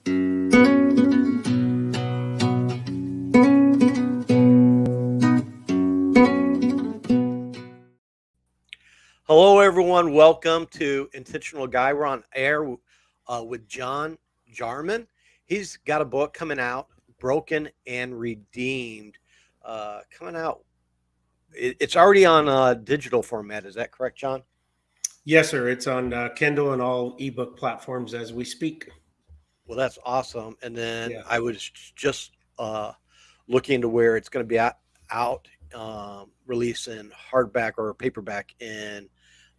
Hello, everyone. Welcome to Intentional Guy. We're on air with John Jarman. He's got a book coming out, Broken and Redeemed, coming out. It's already on digital format. Is that correct, John? Yes, sir. It's on Kindle and all ebook platforms as we speak. Well, that's awesome. And then Yeah. I was just looking to where it's going to be out release in hardback or paperback in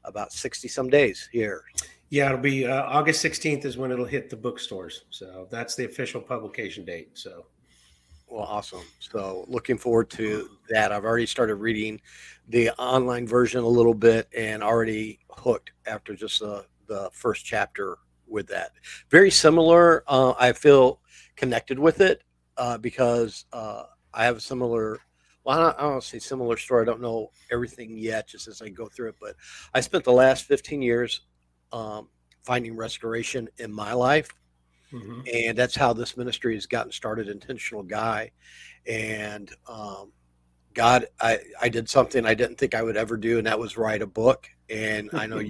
about 60 some days here. Yeah, it'll be August 16th is when it'll hit the bookstores. So that's the official publication date. So, well, awesome. So looking forward to that. I've already started reading the online version a little bit and already hooked after just the first chapter with that. Very similar. I feel connected with it because I have a similar, well, I don't say similar story. I don't know everything yet, just as I go through it. But I spent the last 15 years finding restoration in my life. Mm-hmm. And that's how this ministry has gotten started, Intentional Guy. And God, I did something I didn't think I would ever do, and that was write a book. And I know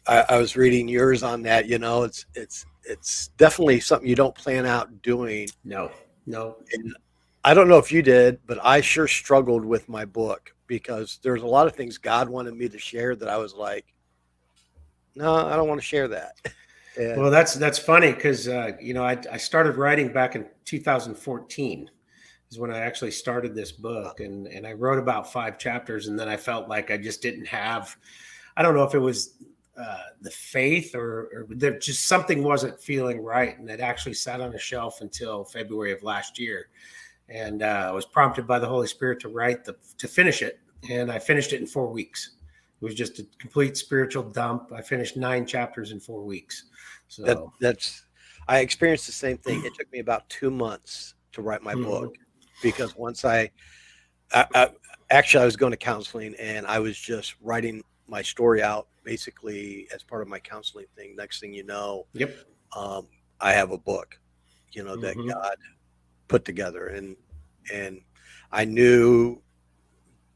I was reading yours on that. You know, it's definitely something you don't plan out doing. No. And I don't know if you did, but I sure struggled with my book because there's a lot of things God wanted me to share that I was like, no, I don't want to share that. And, well, that's funny because, I started writing back in 2014 is when I actually started this book. And I wrote about 5 chapters. And then I felt like I just didn't have, I don't know if it was the faith or there just something wasn't feeling right. And it actually sat on a shelf until February of last year. And I was prompted by the Holy Spirit to finish it. And I finished it in 4 weeks. It was just a complete spiritual dump. I finished 9 chapters in 4 weeks. So I experienced the same thing. It took me about 2 months to write my book because once I was going to counseling and I was just writing my story out basically as part of my counseling thing. Next thing you know, I have a book, that God put together. And I knew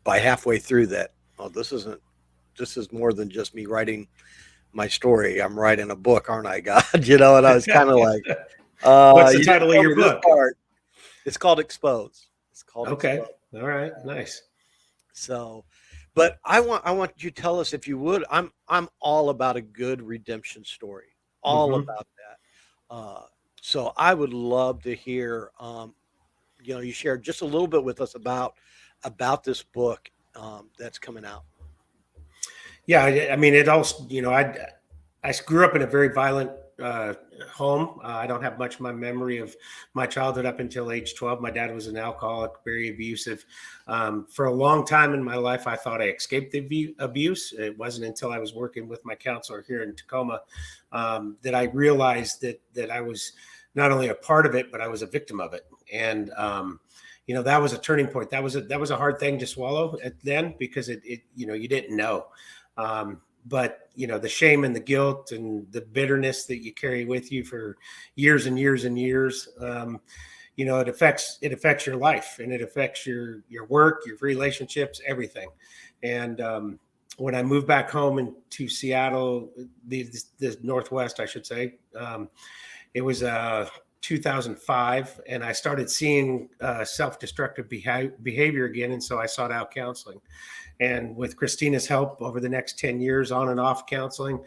by halfway through that, this is more than just me writing my story. I'm writing a book, aren't I, God? And I was kind of like, what's the title of your book? It's called Expose. Okay. Expose. All right. Nice. So, but I want you to tell us, if you would, I'm all about a good redemption story, all about that. So I would love to hear, you share just a little bit with us about this book that's coming out. Yeah, I mean, it also, I grew up in a very violent home. I don't have much of my memory of my childhood up until age 12. My dad was an alcoholic, very abusive. For a long time in my life, I thought I escaped the abuse. It wasn't until I was working with my counselor here in Tacoma that I realized that I was not only a part of it, but I was a victim of it. And that was a turning point. That was a hard thing to swallow then because it you didn't know. But the shame and the guilt and the bitterness that you carry with you for years and years and years, it affects your life and it affects your work, your relationships, everything. And when I moved back home into Seattle, the Northwest, I should say, it was 2005, and I started seeing self-destructive behavior again, and so I sought out counseling. And with Christina's help over the next 10 years, on and off counseling,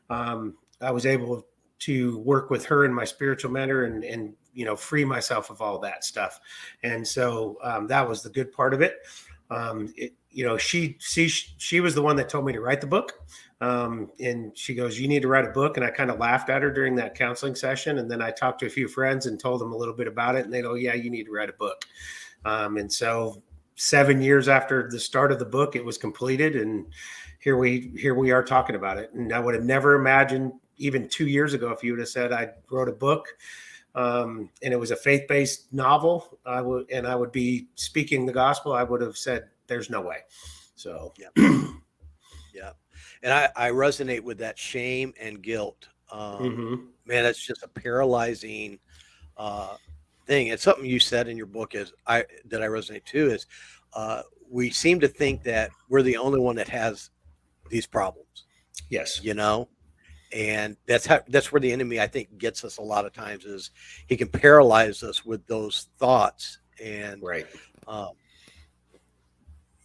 I was able to work with her and my spiritual mentor and free myself of all that stuff. And so that was the good part of it. She was the one that told me to write the book. And she goes, you need to write a book. And I kind of laughed at her during that counseling session. And then I talked to a few friends and told them a little bit about it. And they go, yeah, you need to write a book. And so 7 years after the start of the book, it was completed. And here we are talking about it. And I would have never imagined even 2 years ago, if you would have said I wrote a book and it was a faith-based novel, I would be speaking the gospel, I would have said, there's no way. So, yeah. And I resonate with that shame and guilt Mm-hmm. Man, it's just a paralyzing uh, thing. And something you said in your book is that I resonate too is uh, we seem to think that we're the only one that has these problems, Yes. you know, and that's where the enemy I think gets us a lot of times is he can paralyze us with those thoughts and Right. um,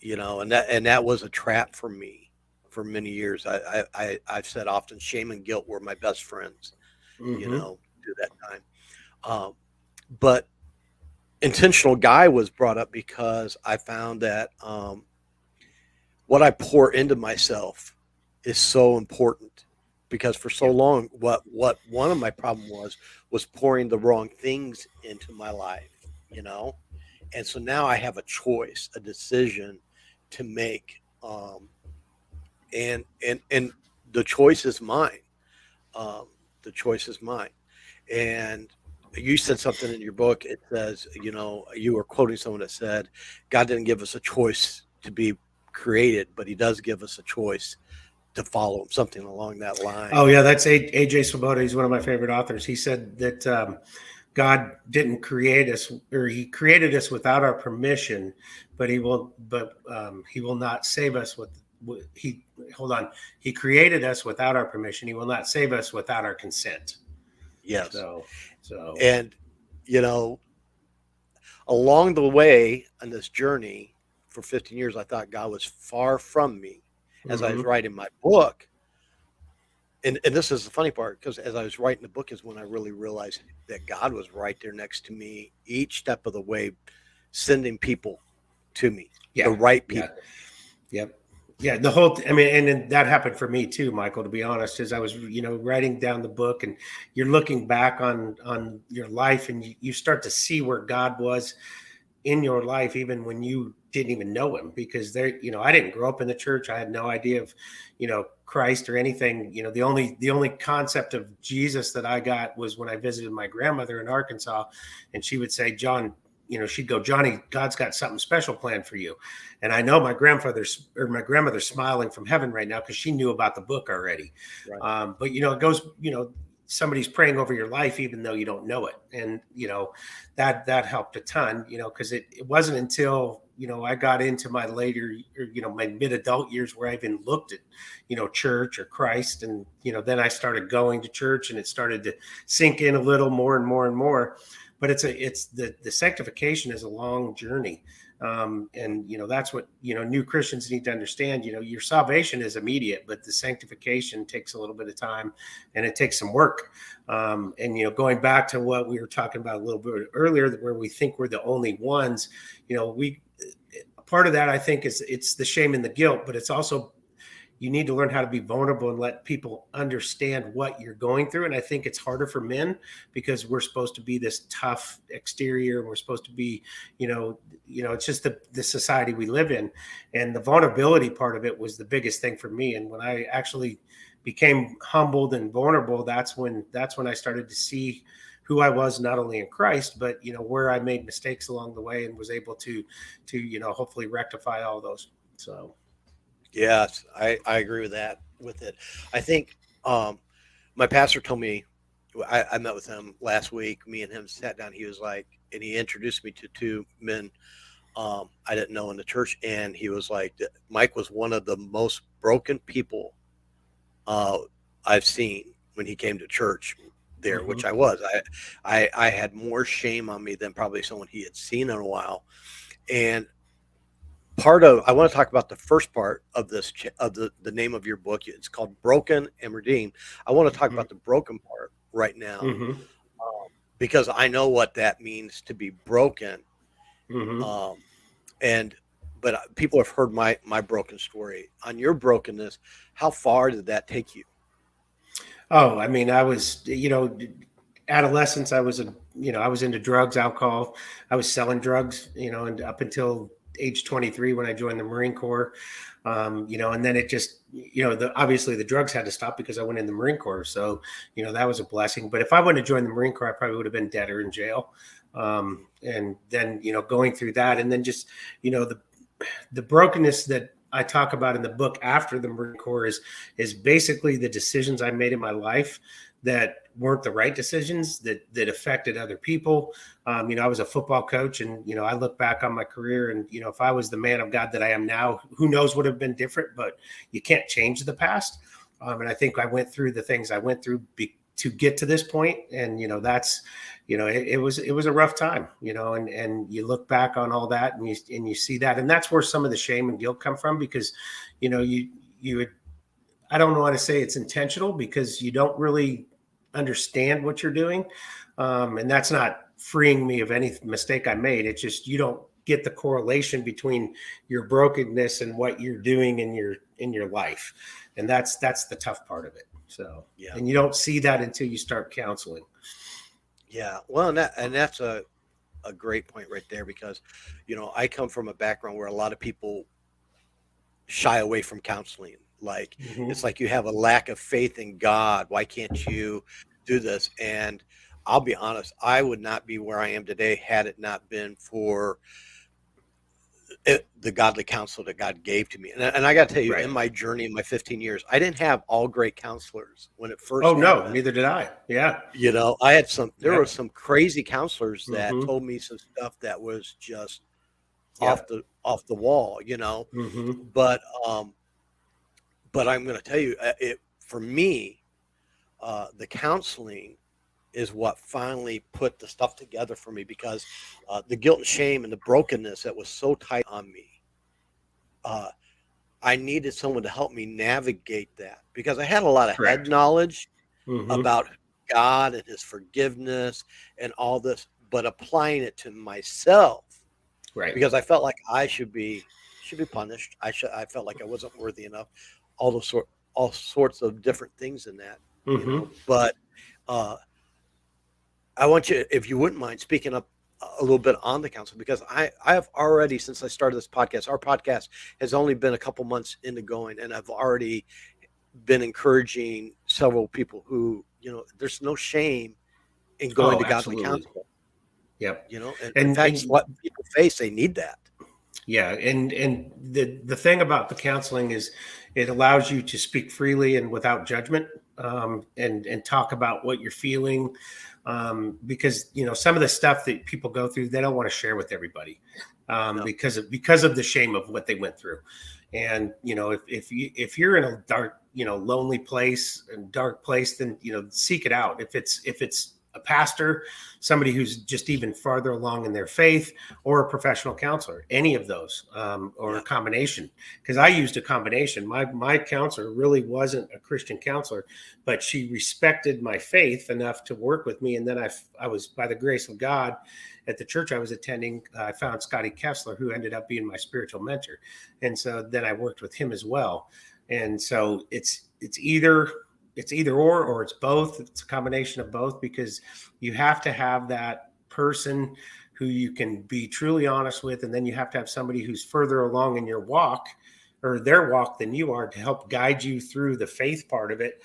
and that was a trap for me for many years. I've said often shame and guilt were my best friends, Mm-hmm. through that time. Um, but intentional guy was brought up because I found that what I pour into myself is so important because for so Yep. long what one of my problem was pouring the wrong things into my life, you know? And so now I have a choice, a decision to make and the choice is mine. Um the choice is mine. And you said something in your book. It says, you were quoting someone that said, God didn't give us a choice to be created, but he does give us a choice to follow him, something along that line. Oh yeah, that's AJ Swoboda. He's one of my favorite authors. He said that God didn't create us, or He created us without our permission, but He will not save us with He. Hold on, He created us without our permission. He will not save us without our consent. Yes. So, so And, you know, along the way on this journey for 15 years, I thought God was far from me as I was hmm writing my book. And this is the funny part because as I was writing the book is when I really realized that God was right there next to me each step of the way, sending people to me, the yeah, right yeah, people. yep. Yeah, the whole. I mean, and then that happened for me too, Michael. To be honest, as I was, writing down the book, and you're looking back on your life, and you start to see where God was in your life even when you didn't even know him, because I didn't grow up in the church. I had no idea of Christ or anything. The only concept of Jesus that I got was when I visited my grandmother in Arkansas, and she would say, John, she'd go, Johnny, God's got something special planned for you. And I know my grandmother's smiling from heaven right now because she knew about the book already. Right. But it goes, somebody's praying over your life even though you don't know it. And that helped a ton, because it wasn't until I got into my later, my mid-adult years where I even looked at church or Christ. And then I started going to church, and it started to sink in a little more and more and more. But it's the sanctification is a long journey. And that's what new Christians need to understand. Your salvation is immediate, but the sanctification takes a little bit of time, and it takes some work. And going back to what we were talking about a little bit earlier, where we think we're the only ones, we part of that, I think, is it's the shame and the guilt, but it's also you need to learn how to be vulnerable and let people understand what you're going through. And I think it's harder for men because we're supposed to be this tough exterior, and we're supposed to be, it's just the society we live in. And the vulnerability part of it was the biggest thing for me. And when I actually became humbled and vulnerable, that's when I started to see who I was, not only in Christ, but where I made mistakes along the way, and was able to hopefully rectify all those. So Yes, I agree with that with it. I think my pastor told me I met with him last week. Me and him sat down. He was like, and he introduced me to two men I didn't know in the church, and he was like, that Mike was one of the most broken people uh, I've seen when he came to church there, which I mhm. was. I had more shame on me than probably someone he had seen in a while. And I want to talk about the first part of this of the name of your book. It's called Broken and Redeemed. I want to talk Mhm. about the broken part right now Mhm. because I know what that means to be broken. Mhm. Um, and but people have heard my broken story. On your brokenness, how far did that take you? Oh, I mean, I was, adolescence. I was into drugs, alcohol. I was selling drugs, and up until age 23 when I joined the Marine Corps. And then it just, obviously the drugs had to stop because I went in the Marine Corps. So, that was a blessing. But if I wouldn't have joined the Marine Corps, I probably would have been dead or in jail. And then, going through that, and then just, the brokenness that I talk about in the book after the Marine Corps is basically the decisions I made in my life that weren't the right decisions that affected other people. I was a football coach, and I look back on my career, and if I was the man of God that I am now, who knows would have been different. But you can't change the past, and I think I went through the things I went through to get to this point, and that's it was a rough time, and you look back on all that, and you see that, and that's where some of the shame and guilt come from, because you I don't want to say it's intentional, because you don't really understand what you're doing, and that's not freeing me of any mistake I made. It's just you don't get the correlation between your brokenness and what you're doing in your life, and that's the tough part of it. So, Yeah. and you don't see that until you start counseling. Yeah. Well, and that's a great point right there, because, I come from a background where a lot of people shy away from counseling. Like, it's like you have a lack of faith in God. Why can't you do this? And I'll be honest, I would not be where I am today had it not been for the godly counsel that God gave to me. And I got to tell you, in Right. my journey, in my 15 years, I didn't have all great counselors when it Oh first no, happened. neither did I. Yeah. I had there were Yep. some crazy counselors that Mm-hmm. told me some stuff that was just off Yep. the wall, Mm-hmm. but I'm going to tell you, for me, the counseling is what finally put the stuff together for me, because the guilt and shame and the brokenness that was so tight on me, uh, I needed someone to help me navigate that, because I had a lot of head Correct. knowledge Mm-hmm. about God and his forgiveness and all this, but applying it to myself, Right. because I felt like I should be punished. I felt like I wasn't worthy enough. All sorts of different things in that, Mm-hmm. But uh, I want you, if you wouldn't mind, speaking up a little bit on the council, because I have already, since I started this podcast, our podcast has only been a couple months into going, and I've already been encouraging several people who, there's no shame in going Oh, to godly absolutely. counsel. Yep. And in fact, it's And what people face. They need that. yeah, and the thing about the counseling is it allows you to speak freely and without judgment, and talk about what you're feeling, because some of the stuff that people go through they don't want to share with everybody, No. because of the shame of what they went through. And if you're in a dark, lonely place and dark place, then seek it out. If it's a pastor, somebody who's just even farther along in their faith, or a professional counselor, any of those, or a Yeah. combination. Because I used a combination. My counselor really wasn't a Christian counselor, but she respected my faith enough to work with me. And then I was, by the grace of God, at the church I was attending, I found Scotty Kessler, who ended up being my spiritual mentor. And so then I worked with him as well. And so it's either or it's both. It's a combination of both, because you have to have that person who you can be truly honest with, and then you have to have somebody who's further along in your walk, or their walk, than you are, to help guide you through the faith part of it,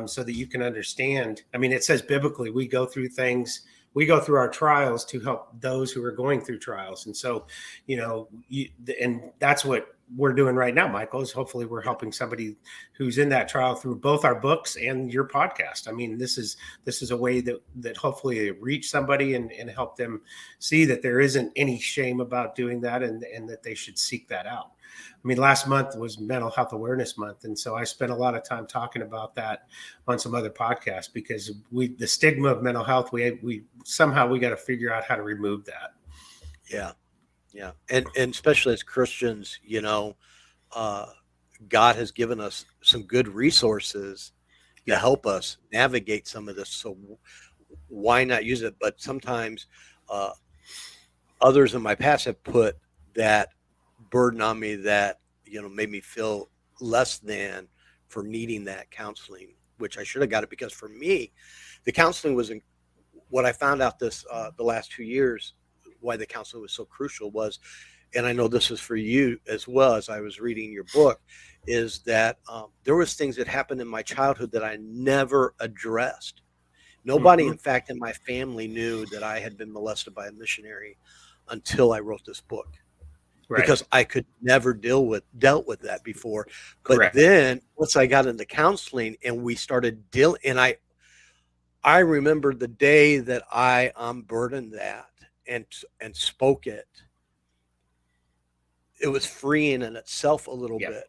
so that you can understand. I mean, it says biblically we go through things, we go through our trials to help those who are going through trials. And so and that's what we're doing right now, Michael, is hopefully we're helping somebody who's in that trial through both our books and your podcast. I mean, this is a way that hopefully reach somebody, and help them see that there isn't any shame about doing that, and that they should seek that out. I mean, last month was Mental Health Awareness Month, and so I spent a lot of time talking about that on some other podcasts, because the stigma of mental health, we somehow we got to figure out how to remove that. Yeah. Yeah. And especially as Christians, uh, God has given us some good resources to Yeah. help us navigate some of this. So why not use it? But sometimes uh, others in my past have put that burden on me that, made me feel less than for needing that counseling, which I should have got it, because for me, the counseling was what I found out the last 2 years, why the counseling was so crucial was, and I know this is for you as well, as I was reading your book, is that there was things that happened in my childhood that I never addressed. Nobody, Mm-hmm. in fact, in my family knew that I had been molested by a missionary until I wrote this book. Right. because I could never dealt with that before. But Correct. then once I got into counseling and we started dealing, and I remember the day that I unburdened that and spoke it. It was freeing in itself a little Yep. bit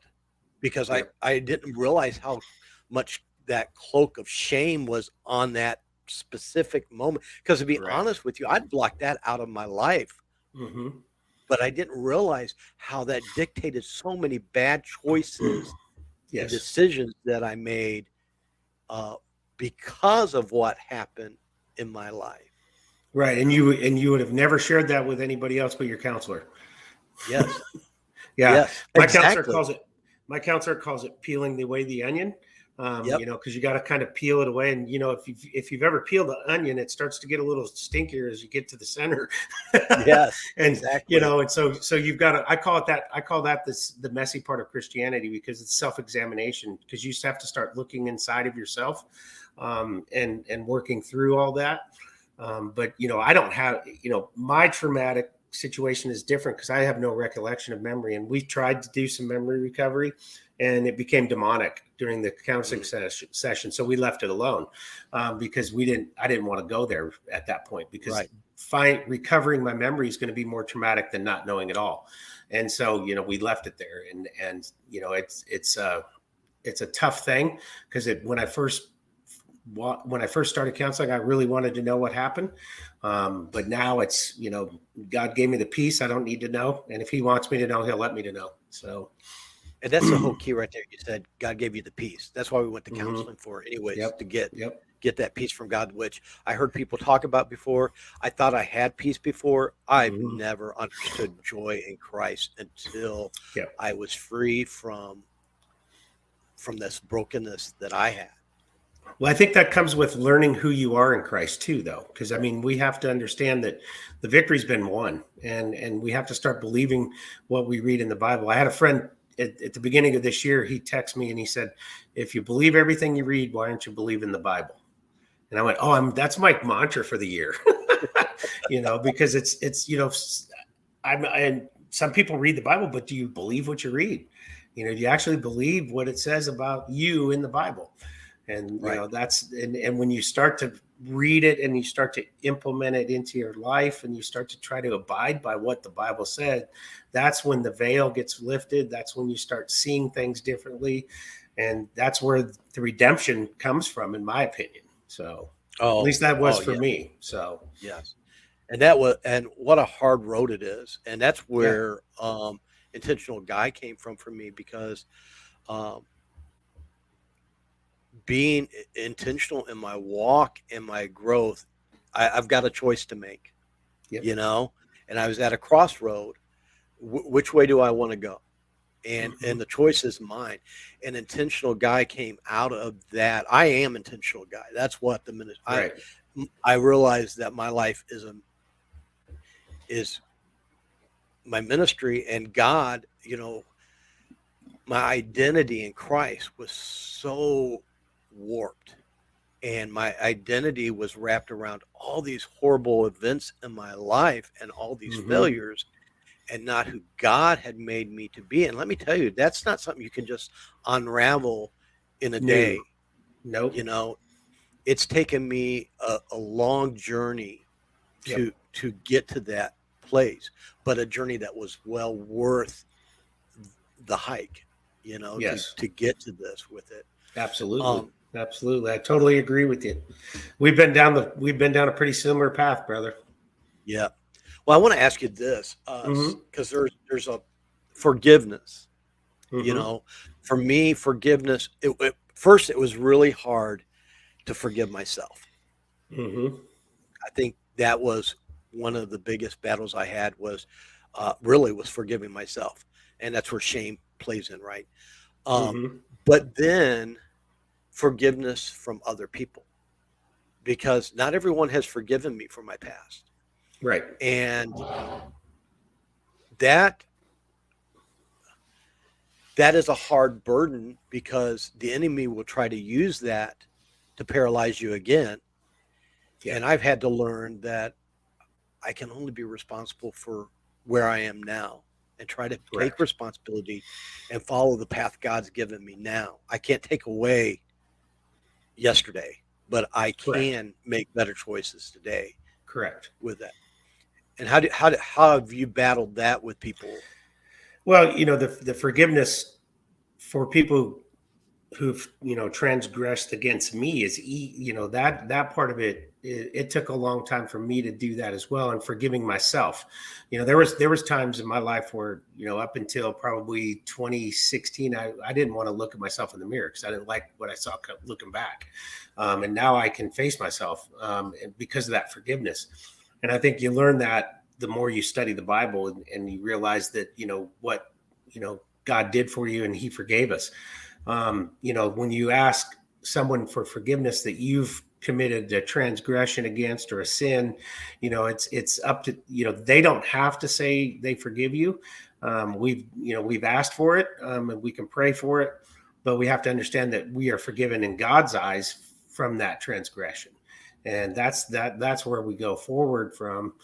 because I Yep. I didn't realize how much that cloak of shame was on that specific moment. Because to be Right. honest with you, I'd blocked that out of my life, Mm-hmm. but I didn't realize how that dictated so many bad choices and Yes. decisions that I made uh, because of what happened in my life. Right. And you would have never shared that with anybody else but your counselor. Yes, Yeah, yes, my counselor exactly. calls it peeling away the onion. Yep. Because you got to kind of peel it away, and if you've ever peeled the onion, it starts to get a little stinkier as you get to the center, Yes, and exactly. and so you've got to. I call that the messy part of Christianity, because it's self-examination, because you just have to start looking inside of yourself, and working through all that. But I don't have, my traumatic situation is different because I have no recollection of memory. And we tried to do some memory recovery, and it became demonic during the counseling Mm, session. So we left it alone, because I didn't want to go there at that point, because right. recovering my memory is going to be more traumatic than not knowing it all. And so, we left it there, and it's a tough thing, because when I first started counseling, I really wanted to know what happened. But now it's, God gave me the peace. I don't need to know. And if he wants me to know, he'll let me to know. So, And that's the whole key right there. You said God gave you the peace. That's why we went to mhm. counseling for, anyways, Yep. to get Yep. get that peace from God, which I heard people talk about before. I thought I had peace before. I've Hmm. never understood joy in Christ until Yep. I was free from this brokenness that I had. Well, I think that comes with learning who you are in Christ too, though, because I mean, we have to understand that the victory's been won, and we have to start believing what we read in the Bible. I had a friend at the beginning of this year. He texted me and he said, "If you believe everything you read, why aren't you believing the Bible?" And I went, "Oh, that's my mantra for the year," because it's and some people read the Bible, but do you believe what you read? Do you actually believe what it says about you in the Bible? And Right. and when you start to read it and you start to implement it into your life, and you start to try to abide by what the Bible said, that's when the veil gets lifted. That's when you start seeing things differently, and that's where the redemption comes from, in my opinion. So at Oh, least that was oh for yeah, me. So yes. And what a hard road it is. And that's yeah. where intentional guy came from for me because um being intentional in my walk and my growth, I've got a choice to make, Yep. you know, and I was at a crossroad. Which way do I want to go? And Hmm. the choice is mine. An intentional guy came out of that. I am intentional guy. That's what the minute Right. I realized that my life is my ministry and God. My identity in Christ was so warped, and my identity was wrapped around all these horrible events in my life and all these Hmm. failures, and not who God had made me to be. And let me tell you, that's not something you can just unravel in a New. day. You Nope. know, it's taken me a long journey Yep. to get to that place, but a journey that was well worth the hike, Yes. to get to this with it. Absolutely. Um, Absolutely. I totally agree with you. We've been down a pretty similar path, brother. yeah. Well, I want to ask you this, Hmm. because there's a forgiveness. You Hmm. know, for me, forgiveness. First, it was really hard to forgive myself. Hmm. I think that was one of the biggest battles I had really was forgiving myself, and that's where shame plays in, right? Um, Hmm. but then forgiveness from other people, because not everyone has forgiven me for my past, Right. and that that is a hard burden because the enemy will try to use that to paralyze you again. Yeah. And I've had to learn that I can only be responsible for where I am now. and try to take Correct. responsibility and follow the path God's given me now. I can't take away yesterday, but I Correct. can make better choices today Correct. with that. And how have you battled that with people? Well, the forgiveness for people who've transgressed against me is that part of it took a long time for me to do that as well, and forgiving myself. There was times in my life where up until probably 2016 I didn't want to look at myself in the mirror because I didn't like what I saw looking back. And now I can face myself, and because of that forgiveness. And I think you learn that the more you study the Bible, and you realize that what God did for you, and he forgave us. When you ask someone for forgiveness that you've committed a transgression against or a sin, it's up to they don't have to say they forgive you. We've asked for it, and we can pray for it, but we have to understand that we are forgiven in God's eyes from that transgression, and that's where we go forward from.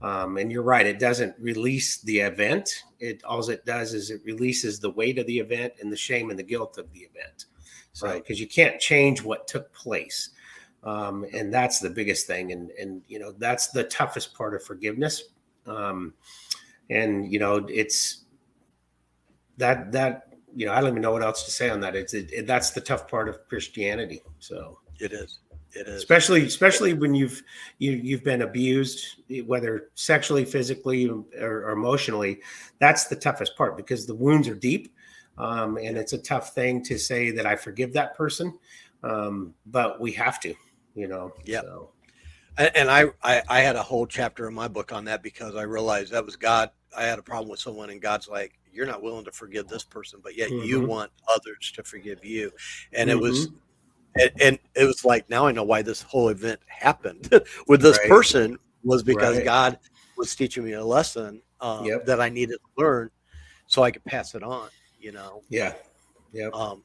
And you're right; it doesn't release the event. All it does is it releases the weight of the event and the shame and the guilt of the event. So, Right. because you can't change what took place, and that's the biggest thing, and that's the toughest part of forgiveness. Um, and it's that I don't even know what else to say on that. That's the tough part of Christianity. So It is. It is. especially when you've been abused, whether sexually, physically, or emotionally. That's the toughest part because the wounds are deep, and Yeah. it's a tough thing to say that I forgive that person, but we have to, Yeah. so. And I had a whole chapter in my book on that because I realized that was God. I had a problem with someone, and God's like, "You're not willing to forgive this person, but yet you Hmm. want others to forgive you." And it was, Hmm. and it was like, now I know why this whole event happened with this Right. person was because Right. God was teaching me a lesson Yep. that I needed to learn so I could pass it on. You know, Yeah. Yep. um,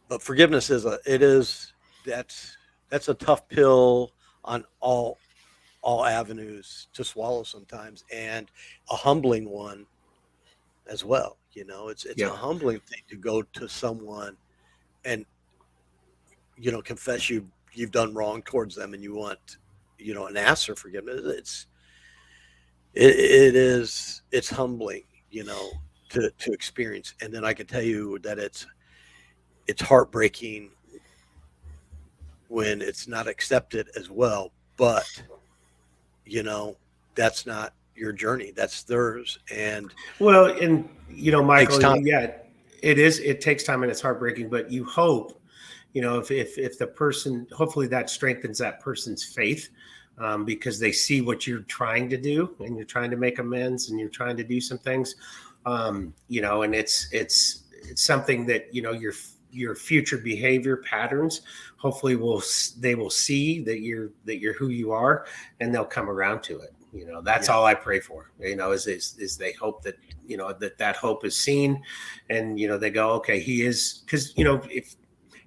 but forgiveness is it is that's a tough pill on all avenues to swallow sometimes, and a humbling one as well. It's a Yep. humbling thing to go to someone and confess you've done wrong towards them, and you want an answer forgiveness. It's humbling, to experience. And then I can tell you that it's heartbreaking when it's not accepted as well. But you know that's not your journey, that's theirs, and Well, and takes Michael, time. yeah, it is. It takes time and it's heartbreaking, but you hope, if the person, hopefully that strengthens that person's faith, because they see what you're trying to do, and you're trying to make amends, and you're trying to do some things, and it's something that your future behavior patterns, hopefully they will see that you're who you are, and they'll come around to it. That's Yeah. all I pray for. Is they hope that that hope is seen, and they go, okay, he is, because if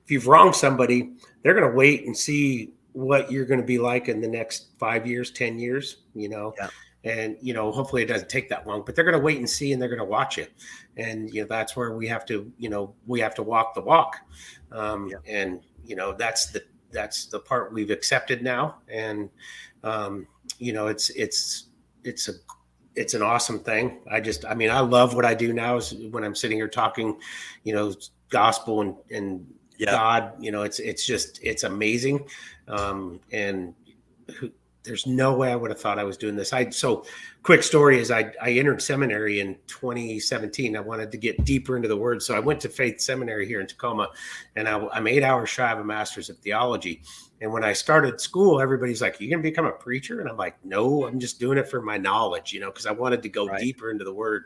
you've wronged somebody, they're going to wait and see what you're going to be like in the next 5 years, 10 years, Yeah. and hopefully it doesn't take that long, but they're going to wait and see, and they're going to watch it. And that's where we have to walk the walk. Yeah. And that's the part we've accepted now. And it's a it's an awesome thing. I love what I do now, is when I'm sitting here talking, gospel and Yeah. God. It's amazing. And who, there's no way I would have thought I was doing this. So quick story is I entered seminary in 2017. I wanted to get deeper into the word. So I went to Faith Seminary here in Tacoma, and I'm 8 hours shy of a master's of theology. And when I started school, everybody's like, "You gonna become a preacher?" And I'm like, "No, I'm just doing it for my knowledge, because I wanted to go Right. deeper into the word."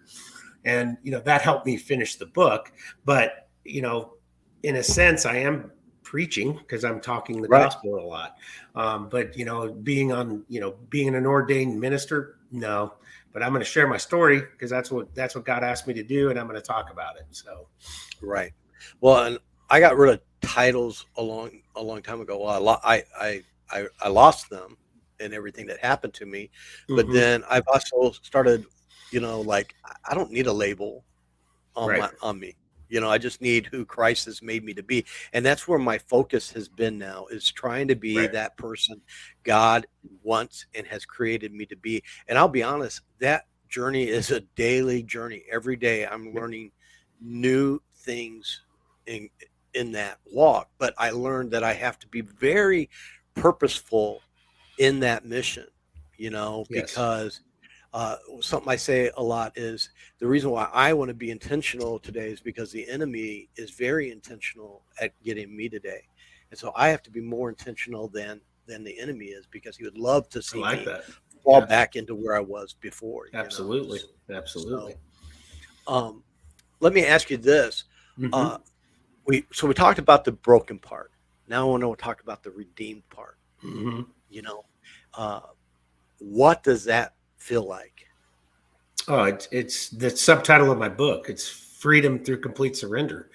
And that helped me finish the book. But in a sense, I am preaching because I'm talking the Right. gospel a lot. But being an ordained minister, no. But I'm going to share my story because that's what God asked me to do, and I'm going to talk about it. So. Right. Well, and I got rid of titles a long time ago. Well, I lost them and everything that happened to me, but Hmm. then I've also started. Like I don't need a label Right. on me. I just need who Christ has made me to be. And that's where my focus has been now, is trying to be Right. that person God wants and has created me to be. And I'll be honest, that journey is a daily journey. Every day I'm Yep. learning new things in in that walk, but I learned that I have to be very purposeful in that mission, Yes. because something I say a lot is the reason why I want to be intentional today is because the enemy is very intentional at getting me today. And so I have to be more intentional than the enemy is, because he would love to I see like me that. fall Yeah. back into where I was before. Absolutely. So Absolutely. um, let me ask you this. Uh, Hmm. we talked about the broken part. Now I want to talk about the redeemed part. Hmm. You know, uh, what does that feel like? Oh, it's the subtitle of my book. It's Freedom Through Complete Surrender.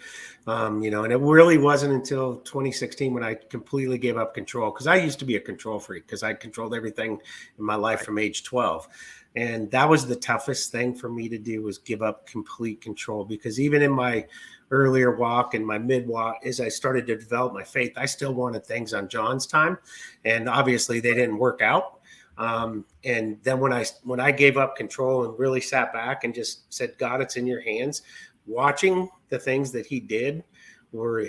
And it really wasn't until 2016 when I completely gave up control, because I used to be a control freak, because I controlled everything in my life Right. from age 12. And that was the toughest thing for me to do, was give up complete control, because even in my earlier walk and my mid walk, as I started to develop my faith, I still wanted things on John's time. And obviously they didn't work out. And then when I gave up control and really sat back and just said, God, it's in your hands, watching the things that he did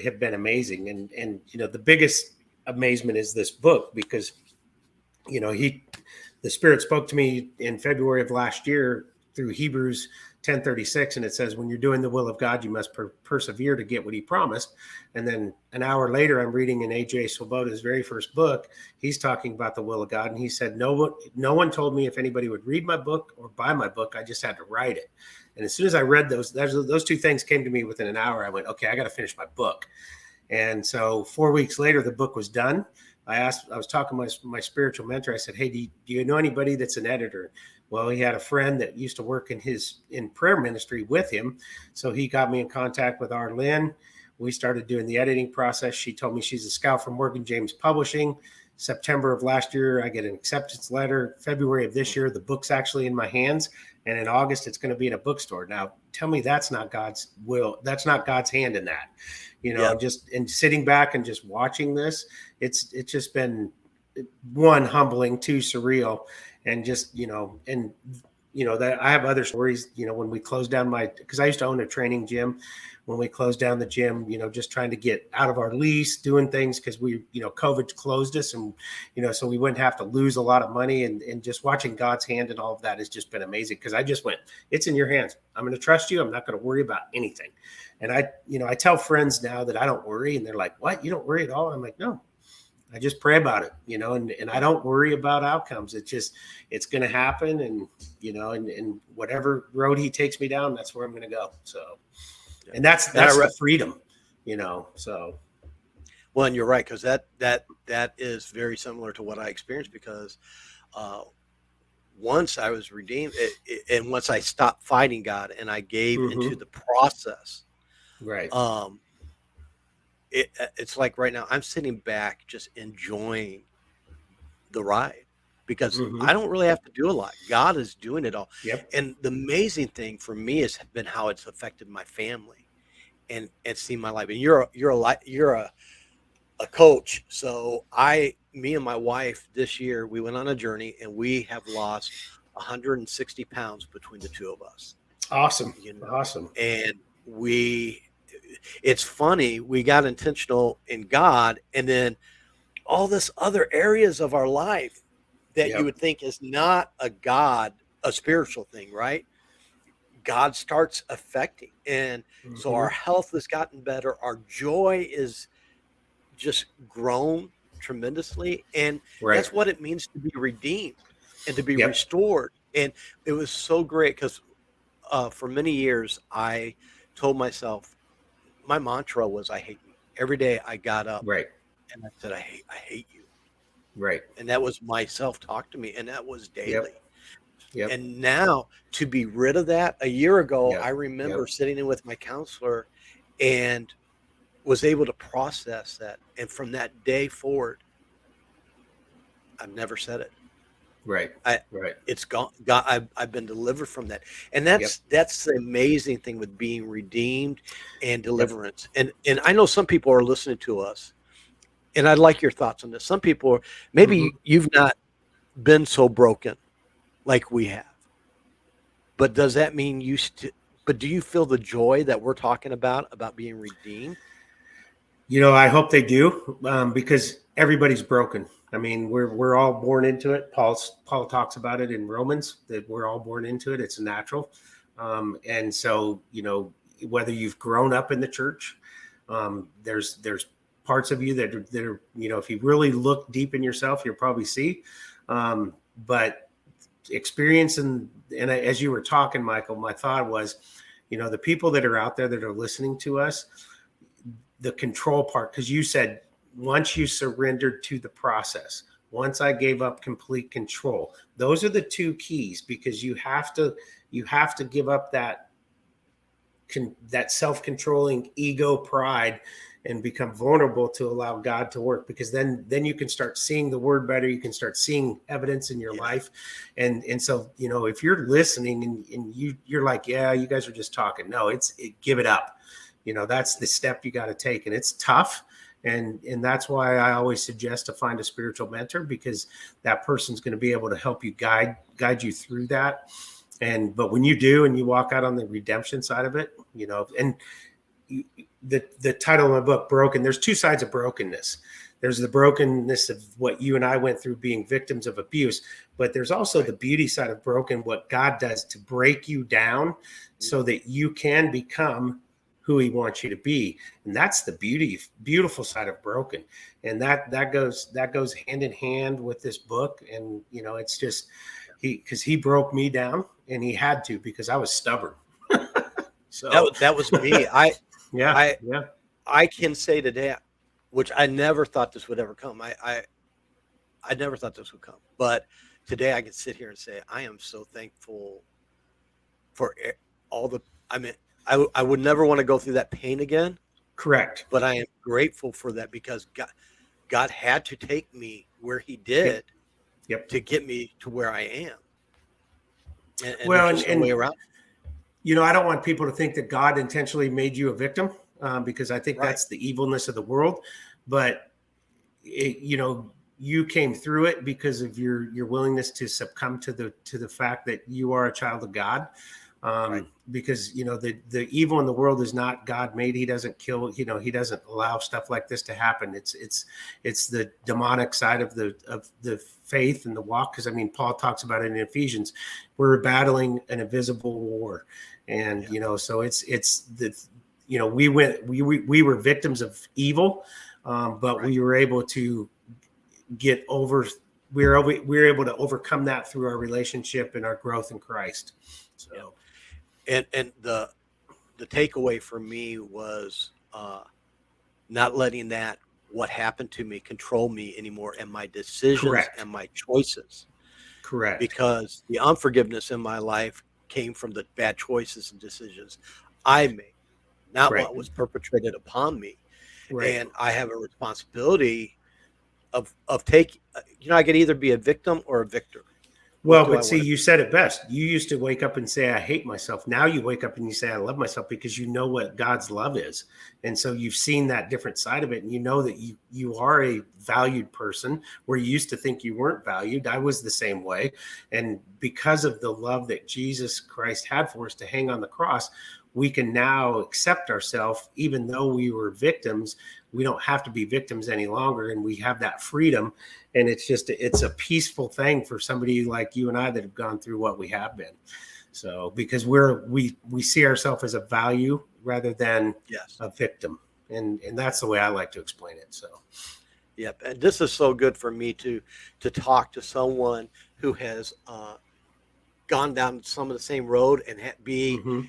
have been amazing. And the biggest amazement is this book, because he the Spirit spoke to me in February of last year through Hebrews 10:36, and it says, when you're doing the will of God, you must persevere to get what he promised. And then an hour later, I'm reading in AJ Swoboda's very first book. He's talking about the will of God, and he said, no one told me if anybody would read my book or buy my book. I just had to write it. And as soon as I read those two things came to me within an hour. I went, okay, I got to finish my book. And so 4 weeks later, the book was done. I was talking to my spiritual mentor. I said, hey, do you know anybody that's an editor? Well, he had a friend that used to work in prayer ministry with him. So he got me in contact with Arlene. We started doing the editing process. She told me she's a scout from Morgan James Publishing. September of last year, I get an acceptance letter. February of this year, the book's actually in my hands. And in August, it's going to be in a bookstore. Now, tell me that's not God's will. That's not God's hand in that. Yep. Just and sitting back and just watching this, it's just been, one, humbling, two, surreal. And just that I have other stories. When we closed down because I used to own a training gym. When we closed down the gym, just trying to get out of our lease, doing things because COVID closed us, and so we wouldn't have to lose a lot of money, and just watching God's hand and all of that has just been amazing, because I just went, it's in your hands. I'm going to trust you. I'm not going to worry about anything. And I tell friends now that I don't worry, and they're like, what? You don't worry at all? I'm like, no, I just pray about it, and I don't worry about outcomes. It's going to happen. And whatever road he takes me down, that's where I'm going to go. So, Yeah. and that's, And I that's the freedom, so. Well, and you're right, because that is very similar to what I experienced, because uh, once I was redeemed, and once I stopped fighting God and I gave into Mm-hmm. the process, Right. um, it's like right now I'm sitting back just enjoying the ride, because I Mm-hmm. don't really have to do a lot. God is doing it all. Yep. And the amazing thing for me has been how it's affected my family and seen my life. And you're a coach. So me and my wife this year, we went on a journey and we have lost 160 pounds between the two of us, Awesome. you know, Awesome. and it's funny, we got intentional in God, and then all this other areas of our life that you Yep. would think is not a spiritual thing, right? God starts affecting. And so our Mm-hmm. health has gotten better. Our joy is just grown tremendously. And Right. that's what it means to be redeemed and to be Yep. restored. And it was so great, because for many years, I told myself, my mantra was, I hate me. Every day I got up Right. and I said, I hate you. Right. And that was my self-talk to me. And that was Yep. daily. Yep. And now to be rid of that, a year ago, I Yep. remember Yep. sitting in with my counselor and was able to process that. And from that day forward, I've never said it. Right. I Right. it's gone. God, I've been delivered from that, and Yep. that's the amazing thing with being redeemed and Yep. deliverance. And I know some people are listening to us, and I'd like your thoughts on this. Some people are, Hmm. maybe you've not been so broken like we have, but does that mean but do you feel the joy that we're talking about being redeemed? I hope they do, because everybody's broken. I mean, we're all born into it. Paul talks about it in Romans, that we're all born into it. It's natural, and so whether you've grown up in the church, there's parts of you that are if you really look deep in yourself, you'll probably see. But experience and as you were talking, Michael, my thought was, the people that are out there that are listening to us, the control part, because you said once you surrendered to the process, once I gave up complete control, those are the two keys, because you have to give up that self-controlling ego pride and become vulnerable to allow God to work, because then you can start seeing the word better, you can start seeing evidence in your Yeah. life. And so if you're listening and you're like, yeah, you guys are just talking, no, give it up. That's the step you got to take, and it's tough. And that's why I always suggest to find a spiritual mentor, because that person's going to be able to help you guide you through that. But when you do, and you walk out on the redemption side of it, and the title of my book, Broken, there's two sides of brokenness. There's the brokenness of what you and I went through being victims of abuse, but there's also Right. the beauty side of broken, what God does to break you down so that you can become who he wants you to be. And that's the beautiful side of broken. And that goes hand in hand with this book. And it's just because he broke me down, and he had to, because I was stubborn. So That was me. I yeah, I yeah. I can say today, which I never thought this would ever come. I never thought this would come, but today I can sit here and say I am so thankful for all the. I mean, I would never want to go through that pain again, Correct. but I am grateful for that, because God had to take me where He Yep. did Yep. to get me to where I am, and there's Well, just no way around. I don't want people to think that God intentionally made you a victim, because I think Right, that's the evilness of the world. But you came through it because of your willingness to succumb to the fact that you are a child of God. right, Because the evil in the world is not God made. He doesn't kill. He doesn't allow stuff like this to happen. It's the demonic side of the faith and the walk. Because I mean, Paul talks about it in Ephesians. We're battling an invisible war, and yeah, so it's the we were victims of evil, but right, we were able to get over. We were able to overcome that through our relationship and our growth in Christ. yeah. So. And the takeaway for me was not letting that what happened to me control me anymore, and my decisions Correct. and my choices, Correct. because the unforgiveness in my life came from the bad choices and decisions I made, not Right. what was perpetrated upon me. Right. And I have a responsibility of taking. I could either be a victim or a victor. What Well, do I but see, want to you be? said it best. You used to wake up and say, I hate myself. Now you wake up and you say, I love myself, because you know what God's love is. And so you've seen that different side of it. And you know that you are a valued person, where you used to think you weren't valued. I was the same way. And because of the love that Jesus Christ had for us to hang on the cross, we can now accept ourselves, even though we were victims. We don't have to be victims any longer. And we have that freedom. And it's a peaceful thing for somebody like you and I that have gone through what we have been. So because we see ourselves as a value rather than Yes. a victim. And that's the way I like to explain it. So Yep. And this is so good for me to talk to someone who has gone down some of the same road, and mm-hmm.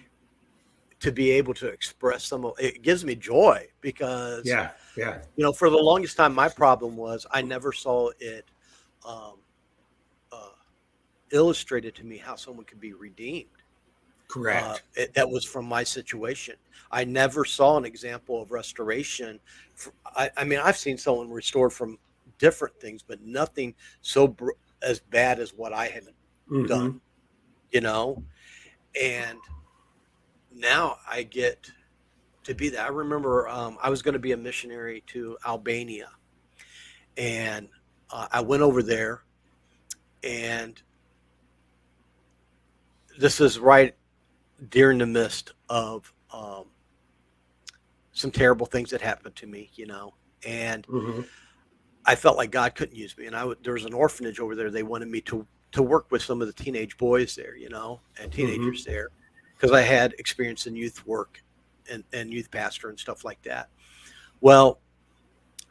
to be able to express some of it gives me joy, because Yeah, yeah. for the longest time my problem was I never saw it um, uh, illustrated to me how someone could be redeemed. Correct. That was from my situation. I never saw an example of restoration. I mean, I've seen someone restored from different things, but nothing so as bad as what I had Mm-hmm. done, you know, and now I get to be that. I remember I was going to be a missionary to Albania, and I went over there, and this is right during the midst of some terrible things that happened to me, you know, and Mm-hmm. I felt like God couldn't use me. And there was an orphanage over there. They wanted me to work with some of the teenage boys there, you know, and Mm-hmm. teenagers there, because I had experience in youth work and youth pastor and stuff like that. Well,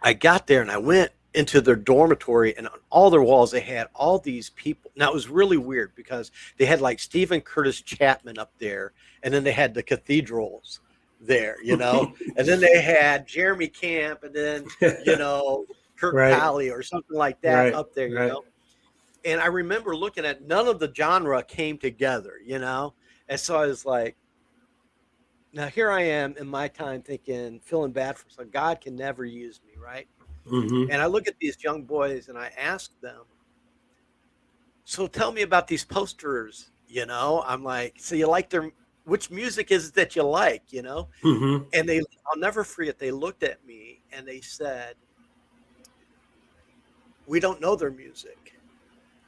I got there and I went into their dormitory, and on all their walls they had all these people. Now it was really weird because they had like Stephen Curtis Chapman up there, and then they had the cathedrals there, you know, and then they had Jeremy Camp, and then, you know, Kirk Right. Pally or something like that Right. up there, you Right. know. And I remember looking at none of the genre came together, you know. And so I was like, now here I am in my time thinking, feeling bad for some God can never use me, right? Mm-hmm. And I look at these young boys and I ask them, so tell me about these posters, you know? I'm like, so you like which music is it that you like, you know? Mm-hmm. And I'll never forget, they looked at me and they said, we don't know their music.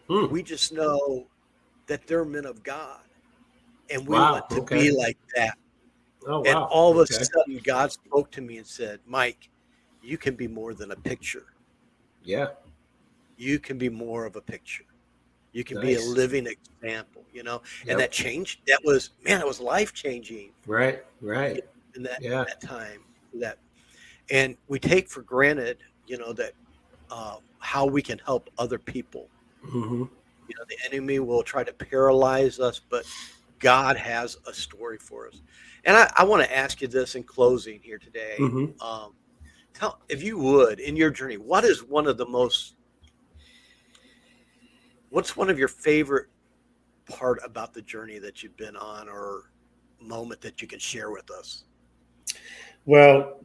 Mm. We just know that they're men of God and we Wow. want to Okay. be like that. Oh, And wow. all of a Okay. sudden, God spoke to me and said, Mike, you can be more than a picture. Yeah. You can be more of a picture. You can be a Nice. living example, you know, and that Yep. changed. That was, man, it was life changing Right. Right. in that Yeah. time. That, and we take for granted, you know, that how we can help other people. Mm-hmm. You know, the enemy will try to paralyze us, but God has a story for us. And I want to ask you this in closing here today. Mm-hmm. Tell, if you would, in your journey, what's one of your favorite part about the journey that you've been on, or moment that you can share with us? Well,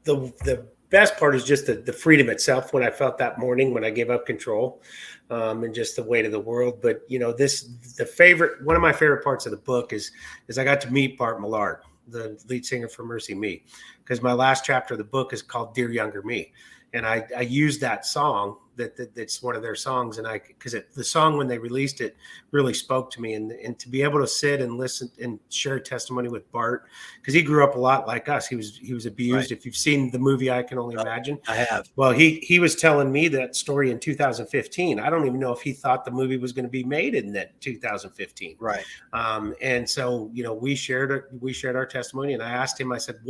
the best part is just the freedom itself. When I felt that morning when I gave up control, and just the weight of the world. But you know, one of my favorite parts of the book is I got to meet Bart Millard, the lead singer for Mercy Me, because my last chapter of the book is called Dear Younger Me, and I used that song that's one of their songs, and because the song when they released it really spoke to me, and to be able to sit and listen and share testimony with Bart, because he grew up a lot like us. He was Right. abused. If you've seen the movie I Can Only Imagine, I have. well, he was telling me that story in 2015. I don't even know if he thought the movie was going to be made in that 2015. Right. And so, you know, we shared our testimony, and I asked him, I said,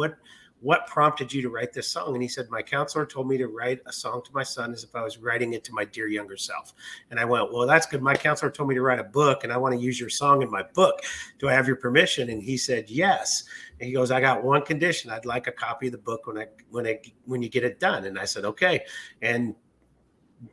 what prompted you to write this song? And he said, my counselor told me to write a song to my son as if I was writing it to my dear younger self. And I went, well, that's good. My counselor told me to write a book, and I want to use your song in my book. Do I have your permission? And he said, yes. And he goes, I got one condition. I'd like a copy of the book when you get it done. And I said, okay. And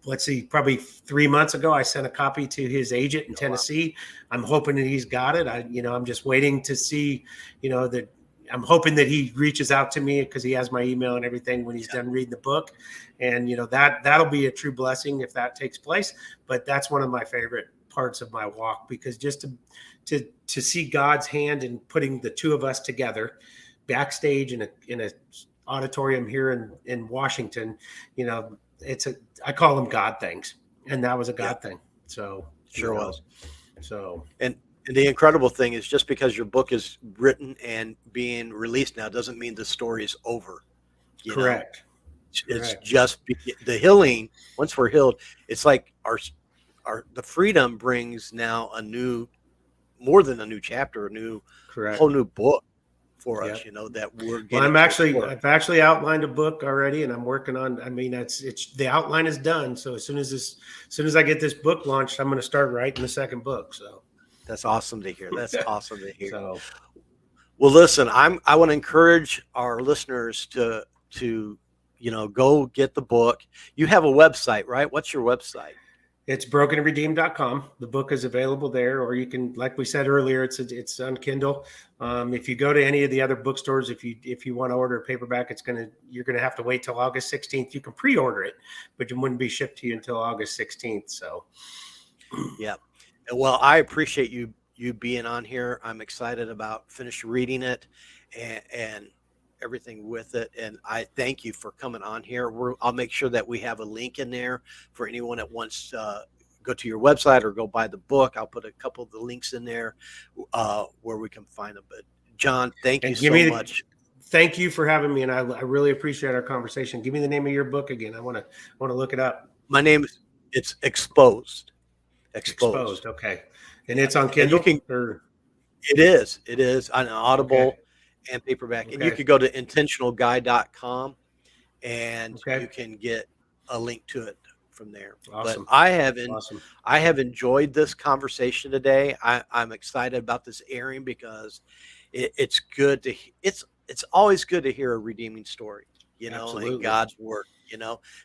let's see, probably 3 months ago, I sent a copy to his agent in Tennessee. I'm hoping that he's got it. I'm just waiting to see, that I'm hoping that he reaches out to me, because he has my email and everything when he's done reading the book. And, that'll be a true blessing if that takes place. But that's one of my favorite parts of my walk, because just to see God's hand in putting the two of us together backstage in a auditorium here in Washington, I call them God things, and that was a God thing. So Sure was. So And the incredible thing is, just because your book is written and being released now doesn't mean the story is over. You know? correct. It's Correct. just the healing. Once we're healed, it's like the freedom brings now more than a new chapter, Correct. whole new book for us. Yep. That we're Well, getting. I've actually outlined a book already, and I'm working on. I mean, it's the outline is done. So as soon as I get this book launched, I'm going to start writing the second book. So That's awesome to hear. That's awesome to hear. so Well, listen, I want to encourage our listeners to go get the book. You have a website, right? What's your website? It's brokenandredeemed.com. The book is available there, or you can, like we said earlier, it's on Kindle. If you go to any of the other bookstores, if you want to order a paperback, you're gonna have to wait till August 16th. You can pre-order it, but it wouldn't be shipped to you until August 16th. So, Yeah. Well, I appreciate you being on here. I'm excited about finish reading it and everything with it. And I thank you for coming on here. I'll make sure that we have a link in there for anyone that wants to go to your website or go buy the book. I'll put a couple of the links in there where we can find them. But John, thank you and give so me much. thank you for having me, and I really appreciate our conversation. Give me the name of your book again. I want to look it up. My name is it's Exposed. Exposed. Okay, and Yeah. it's on And you Kindle. can Or it is on okay, Audible and paperback. And you okay, could go to intentionalguy.com and okay. you can get a link to it from there. But Awesome, awesome. I have enjoyed this conversation today. I'm excited about this airing because it's good to it's always good to hear a redeeming story, in Absolutely, God's word,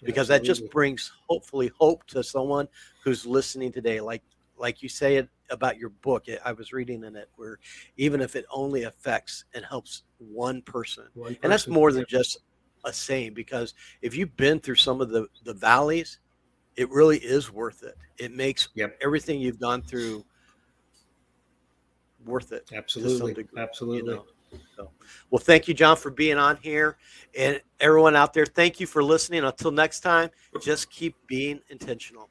because that just absolutely. brings hopefully hope to someone who's listening today. Like you say it about your book. I was reading in it where even if it only affects and helps one person, One and that's person. more than Yep, just a saying, because if you've been through some of the valleys, it really is worth it. It makes yep. everything you've gone through worth it to some Absolutely, degree, you absolutely. know. So, well, thank you, John, for being on here, and everyone out there. Thank you for listening. Until next time, just keep being intentional.